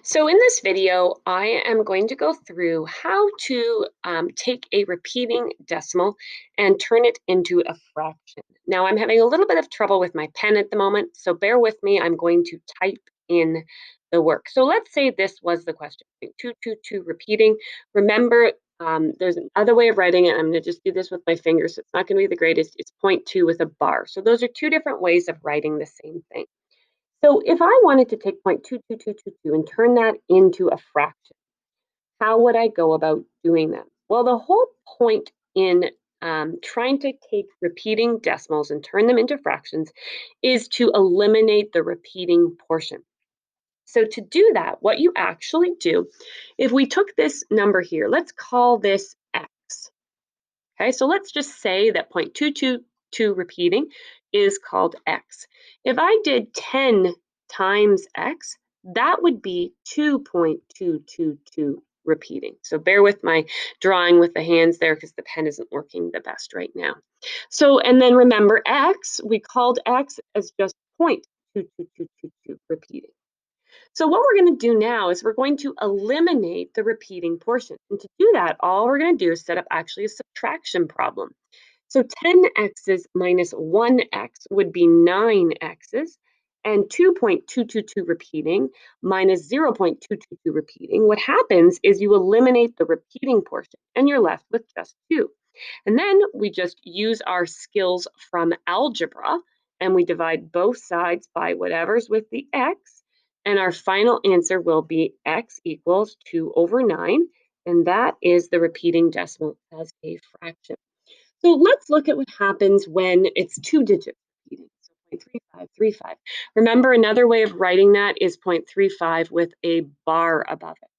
So in this video, I am going to go through how to take a repeating decimal and turn it into a fraction. Now I'm having a little bit of trouble with my pen at the moment, so bear with me. I'm going to type in the work. So let's say this was the question, 222 repeating. Remember, there's another way of writing it. I'm going to just do this with my fingers. So it's not going to be the greatest. It's 0.2 with a bar. So those are two different ways of writing the same thing. So if I wanted to take 0.22222 and turn that into a fraction, how would I go about doing that? Well, the whole point in trying to take repeating decimals and turn them into fractions is to eliminate the repeating portion. So to do that, what you actually do, if we took this number here, let's call this x. Okay, so let's just say that 0.222 repeating is called x. If I did 10 times x, that would be 2.222 repeating. So bear with my drawing with the hands there because the pen isn't working the best right now. So, and then remember x, we called x as just 0.22222 repeating. So what we're going to do now is we're going to eliminate the repeating portion. And to do that, all we're going to do is set up actually a subtraction problem. So 10x's minus 1x would be 9x's, and 2.222 repeating minus 0.222 repeating. What happens is you eliminate the repeating portion, and you're left with just 2. And then we just use our skills from algebra, and we divide both sides by whatever's with the x, and our final answer will be x equals 2 over 9, and that is the repeating decimal as a fraction. So let's look at what happens when it's two digits repeating. So 0.3535. Remember, another way of writing that is 0.35 with a bar above it.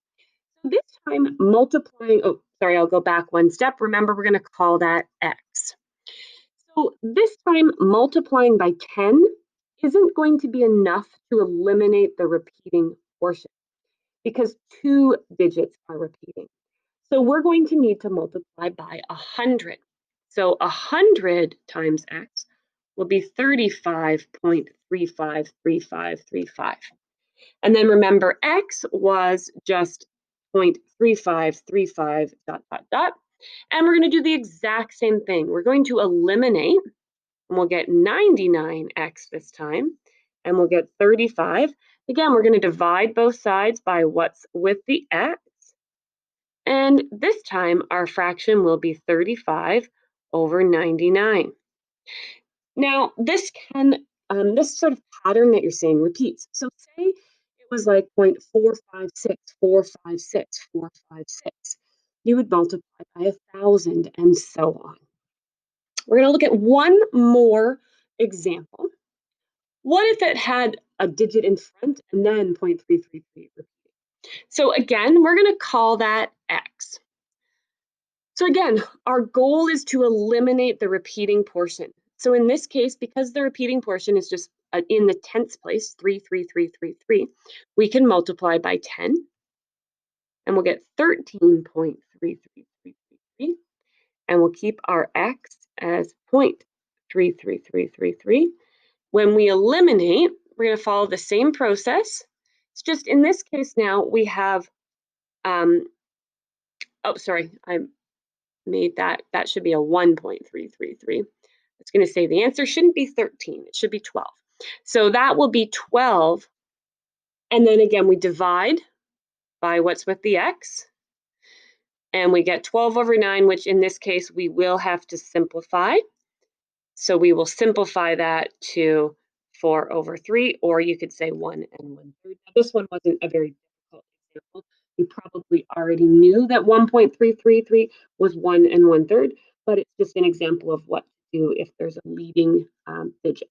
So this time multiplying, oh, sorry, I'll go back one step. Remember, we're going to call that x. So this time multiplying by 10 isn't going to be enough to eliminate the repeating portion because two digits are repeating. So we're going to need to multiply by 100. So 100 times x will be 35.353535. And then remember, x was just 0.3535 dot, dot, dot. And we're going to do the exact same thing. We're going to eliminate, and we'll get 99x this time, and we'll get 35. Again, we're going to divide both sides by what's with the x. And this time, our fraction will be 35 over 99. Now, this sort of pattern that you're seeing repeats. So say it was like 0.456456. You would multiply by 1,000 and so on. We're going to look at one more example. What if it had a digit in front and then 0.333 repeating? So again, we're going to call that x. So again, our goal is to eliminate the repeating portion. So in this case, because the repeating portion is just in the tens place, 33333, we can multiply by 10, and we'll get 13.33333, and we'll keep our x as 0.33333. When we eliminate, we're going to follow the same process. It's just in this case now we have, oh, sorry, I made that should be a 1.333. It's going to say the answer shouldn't be 13, it should be 12. So that will be 12. And then again, we divide by what's with the x. And we get 12 over 9, which in this case, we will have to simplify. So we will simplify that to 4 over 3, or you could say 1 and 1/3. Now, this one wasn't a very difficult example. You probably already knew that 1.333 was 1 and 1/3, but it's just an example of what to do if there's a leading digit.